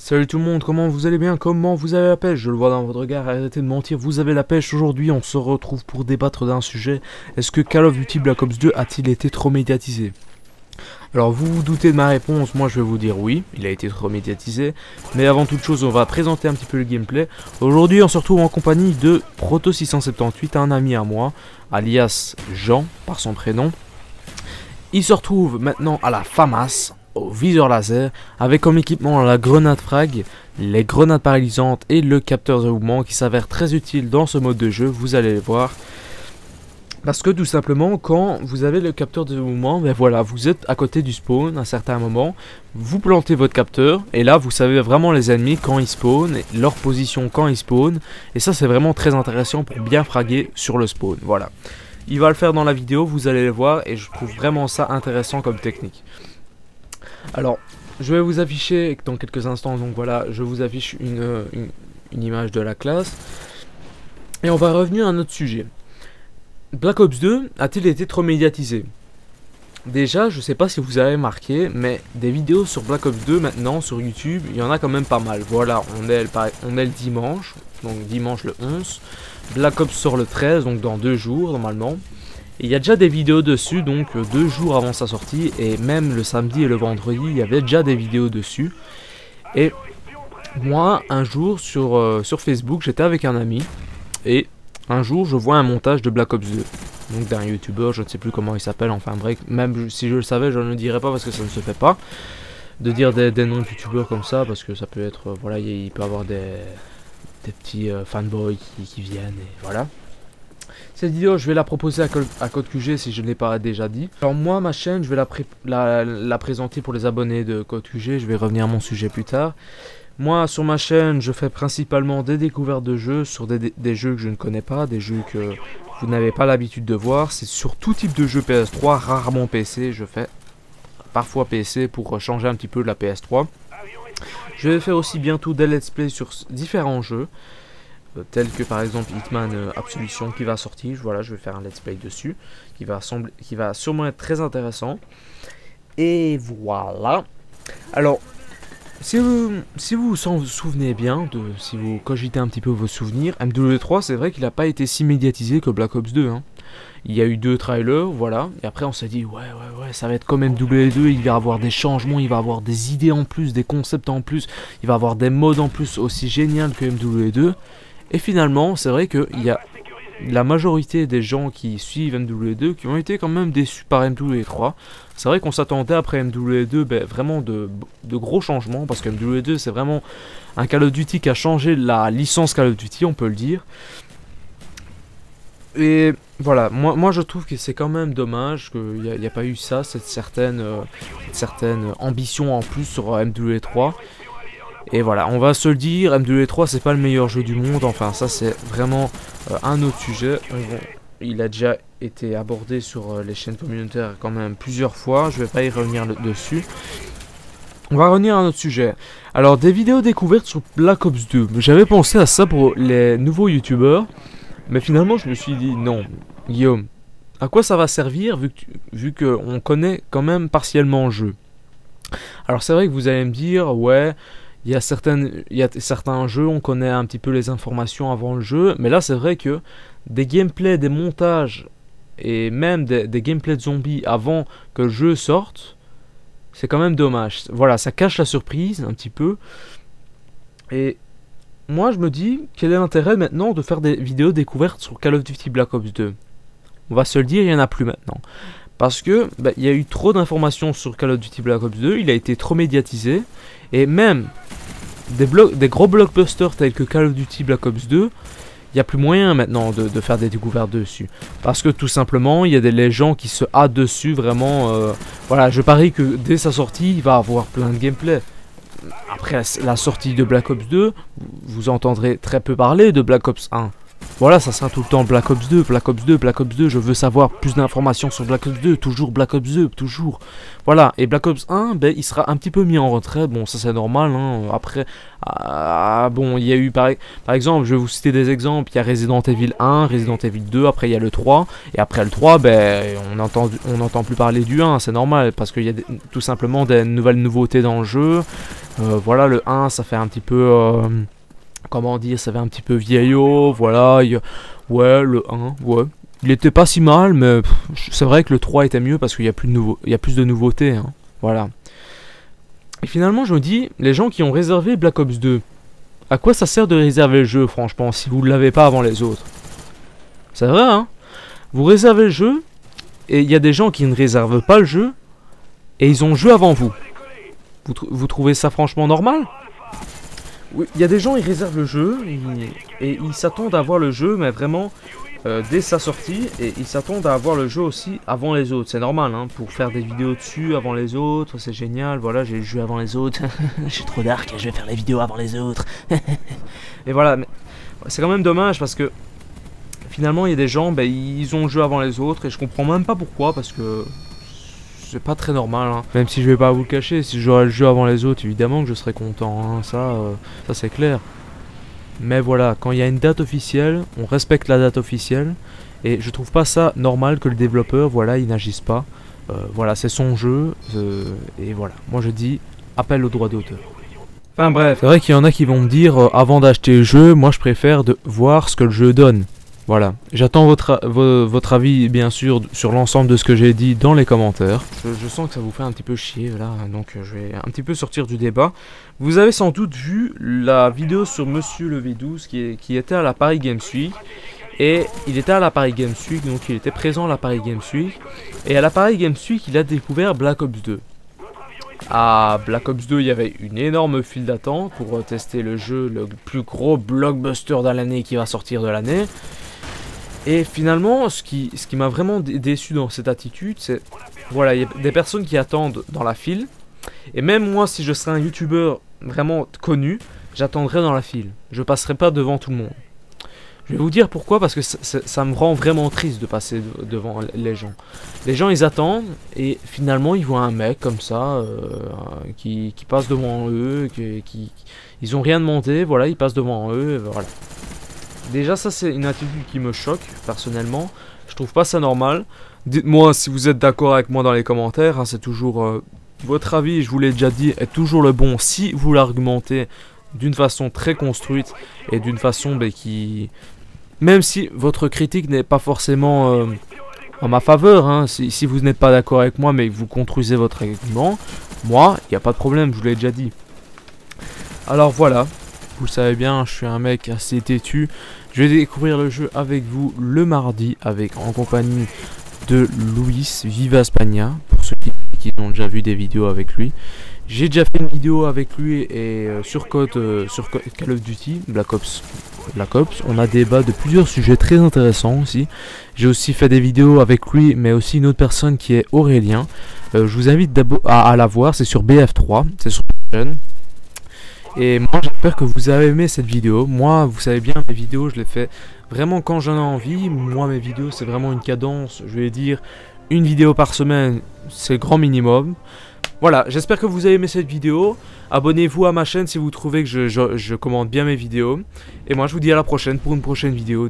Salut tout le monde, comment vous allez bien? Comment vous avez la pêche? Je le vois dans votre regard, arrêtez de mentir, vous avez la pêche. Aujourd'hui on se retrouve pour débattre d'un sujet. Est-ce que Call of Duty Black Ops 2 a-t-il été trop médiatisé? Alors vous vous doutez de ma réponse, moi je vais vous dire oui, il a été trop médiatisé. Mais avant toute chose on va présenter un petit peu le gameplay. Aujourd'hui on se retrouve en compagnie de Proto678, un ami à moi, alias Jean par son prénom. Il se retrouve maintenant à la FAMAS, au viseur laser, avec comme équipement la grenade frag, les grenades paralysantes et le capteur de mouvement qui s'avère très utile dans ce mode de jeu, vous allez le voir. Parce que tout simplement quand vous avez le capteur de mouvement, ben voilà, vous êtes à côté du spawn à un certain moment, vous plantez votre capteur et là vous savez vraiment les ennemis quand ils spawnent, leur position quand ils spawnent, et ça c'est vraiment très intéressant pour bien fraguer sur le spawn, voilà. Il va le faire dans la vidéo, vous allez le voir, et je trouve vraiment ça intéressant comme technique. Alors, je vais vous afficher dans quelques instants, donc voilà, je vous affiche une image de la classe. Et on va revenir à notre sujet. Black Ops 2 a-t-il été trop médiatisé? Déjà, je sais pas si vous avez remarqué, mais des vidéos sur Black Ops 2 maintenant sur YouTube, il y en a quand même pas mal. Voilà, on est le dimanche, donc dimanche le 11. Black Ops sort le 13, donc dans 2 jours normalement. Il y a déjà des vidéos dessus, donc 2 jours avant sa sortie, et même le samedi et le vendredi, il y avait déjà des vidéos dessus. Et moi, un jour sur Facebook, j'étais avec un ami, et un jour je vois un montage de Black Ops 2. Donc d'un youtubeur, je ne sais plus comment il s'appelle, enfin bref, même si je le savais, je ne le dirais pas parce que ça ne se fait pas. De dire des noms de youtubeurs comme ça, parce que ça peut être, voilà, il peut y avoir des petits fanboys qui viennent, et voilà. Cette vidéo, je vais la proposer à Code QG si je ne l'ai pas déjà dit. Alors moi, ma chaîne, je vais la présenter pour les abonnés de Code QG. Je vais revenir à mon sujet plus tard. Moi, sur ma chaîne, je fais principalement des découvertes de jeux sur des jeux que je ne connais pas, des jeux que vous n'avez pas l'habitude de voir. C'est sur tout type de jeu PS3, rarement PC. Je fais parfois PC pour changer un petit peu de la PS3. Je vais faire aussi bientôt des let's play sur différents jeux. Tel que par exemple Hitman Absolution qui va sortir, voilà, je vais faire un let's play dessus, qui va sûrement être très intéressant. Et voilà. Alors, si vous vous souvenez bien, si vous cogitez un petit peu vos souvenirs, MW3 c'est vrai qu'il n'a pas été si médiatisé que Black Ops 2. Hein. Il y a eu 2 trailers, voilà, et après on s'est dit ouais, ça va être comme MW2, il va y avoir des changements, il va y avoir des idées en plus, des concepts en plus, il va y avoir des modes en plus aussi génial que MW2. Et finalement, c'est vrai qu'il y a la majorité des gens qui suivent MW2 qui ont été quand même déçus par MW3. C'est vrai qu'on s'attendait après MW2 vraiment de gros changements, parce que MW2 c'est vraiment un Call of Duty qui a changé la licence Call of Duty, on peut le dire. Et voilà, moi je trouve que c'est quand même dommage qu'il n'y a pas eu ça, cette certaine ambition en plus sur MW3. Et voilà, on va se le dire, MW3 c'est pas le meilleur jeu du monde, enfin ça c'est vraiment un autre sujet. Il a déjà été abordé sur les chaînes communautaires quand même plusieurs fois, je vais pas y revenir dessus. On va revenir à un autre sujet. Alors des vidéos découvertes sur Black Ops 2, j'avais pensé à ça pour les nouveaux youtubeurs, mais finalement je me suis dit non, Guillaume, à quoi ça va servir vu qu'on connaît quand même partiellement le jeu. Alors c'est vrai que vous allez me dire, ouais, il y a certains jeux, on connaît un petit peu les informations avant le jeu, mais là c'est vrai que des gameplays, des montages et même des gameplays de zombies avant que le jeu sorte, c'est quand même dommage. Voilà, ça cache la surprise un petit peu. Et moi je me dis, quel est l'intérêt maintenant de faire des vidéos découvertes sur Call of Duty Black Ops 2? On va se le dire, il n'y en a plus maintenant. Parce que il y a eu trop d'informations sur Call of Duty Black Ops 2, il a été trop médiatisé. Et même des gros blockbusters tels que Call of Duty Black Ops 2, il n'y a plus moyen maintenant de faire des découvertes dessus. Parce que tout simplement, il y a des gens qui se hâtent dessus, vraiment. Voilà, je parie que dès sa sortie, il va avoir plein de gameplay. Après la sortie de Black Ops 2, vous entendrez très peu parler de Black Ops 1. Voilà, ça sera tout le temps Black Ops 2, Black Ops 2, Black Ops 2. Je veux savoir plus d'informations sur Black Ops 2. Toujours Black Ops 2, toujours. Voilà, et Black Ops 1, ben, il sera un petit peu mis en retrait. Bon, ça c'est normal. Hein. Après, bon, il y a eu par exemple, je vais vous citer des exemples. Il y a Resident Evil 1, Resident Evil 2. Après, il y a le 3. Et après le 3, ben, on n'entend plus parler du 1. C'est normal parce qu'il y a tout simplement des nouvelles nouveautés dans le jeu. Voilà, le 1, ça fait un petit peu. Comment dire, ça fait un petit peu vieillot, voilà, ouais, le 1, ouais, il était pas si mal, mais c'est vrai que le 3 était mieux parce qu'il y a plus de nouveautés, hein, voilà. Et finalement, je me dis, les gens qui ont réservé Black Ops 2, à quoi ça sert de réserver le jeu, franchement, si vous ne l'avez pas avant les autres? C'est vrai, hein, vous réservez le jeu, et il y a des gens qui ne réservent pas le jeu, et ils ont joué avant vous. Vous trouvez ça franchement normal? Oui, il y a des gens, ils réservent le jeu et ils s'attendent à avoir le jeu, mais vraiment dès sa sortie, et ils s'attendent à avoir le jeu aussi avant les autres. C'est normal, hein, pour faire des vidéos dessus avant les autres, c'est génial. Voilà, j'ai le jeu avant les autres. Je suis trop dark, je vais faire les vidéos avant les autres. Et voilà, mais c'est quand même dommage parce que finalement, il y a des gens, ben, ils ont le jeu avant les autres et je comprends même pas pourquoi parce que. C'est pas très normal, hein. Même si je vais pas vous le cacher, si j'aurais le jeu avant les autres, évidemment que je serais content, hein. Ça c'est clair. Mais voilà, quand il y a une date officielle, on respecte la date officielle. Et je trouve pas ça normal que le développeur, voilà, il n'agisse pas. Voilà, c'est son jeu. Et voilà, moi je dis, appel au droit d'auteur. Enfin bref, c'est vrai qu'il y en a qui vont me dire, avant d'acheter le jeu, moi je préfère voir ce que le jeu donne. Voilà, j'attends votre avis bien sûr sur l'ensemble de ce que j'ai dit dans les commentaires. Je sens que ça vous fait un petit peu chier là, donc je vais un petit peu sortir du débat. Vous avez sans doute vu la vidéo sur Monsieur le V12 qui était à la Paris Games Week. Et il était à la Paris Games Week, donc il était présent à la Paris Games Week. Et à la Paris Games Week, il a découvert Black Ops 2. À Black Ops 2, il y avait une énorme file d'attente pour tester le jeu, le plus gros blockbuster de l'année qui va sortir de l'année. Et finalement, ce qui m'a vraiment déçu dans cette attitude, c'est... Voilà, il y a des personnes qui attendent dans la file. Et même moi, si je serais un youtubeur vraiment connu, j'attendrais dans la file. Je passerai pas devant tout le monde. Je vais vous dire pourquoi, parce que ça me rend vraiment triste de passer devant les gens. Les gens, ils attendent, et finalement, ils voient un mec comme ça, qui passe devant eux, ils ont rien demandé, voilà, il passe devant eux, voilà. Déjà, ça, c'est une attitude qui me choque, personnellement. Je trouve pas ça normal. Dites-moi si vous êtes d'accord avec moi dans les commentaires, hein, c'est toujours... votre avis, je vous l'ai déjà dit, est toujours le bon si vous l'argumentez d'une façon très construite et d'une façon qui... Même si votre critique n'est pas forcément en ma faveur, hein, si vous n'êtes pas d'accord avec moi mais que vous construisez votre argument, moi, il n'y a pas de problème, je vous l'ai déjà dit. Alors voilà, vous le savez bien, je suis un mec assez têtu. Je vais découvrir le jeu avec vous le mardi en compagnie de Luis Viva Spagna, pour ceux qui ont déjà vu des vidéos avec lui. J'ai déjà fait une vidéo avec lui et sur Call of Duty, Black Ops. On a débat de plusieurs sujets très intéressants aussi. J'ai aussi fait des vidéos avec lui, mais aussi une autre personne qui est Aurélien. Je vous invite à la voir, c'est sur BF3, c'est sur la chaîne. Et moi j'espère que vous avez aimé cette vidéo. Moi, vous savez bien, mes vidéos je les fais vraiment quand j'en ai envie. Moi mes vidéos c'est vraiment une cadence, je vais dire une vidéo par semaine, c'est le grand minimum. Voilà, j'espère que vous avez aimé cette vidéo. Abonnez-vous à ma chaîne si vous trouvez que je commente bien mes vidéos. Et moi je vous dis à la prochaine pour une prochaine vidéo.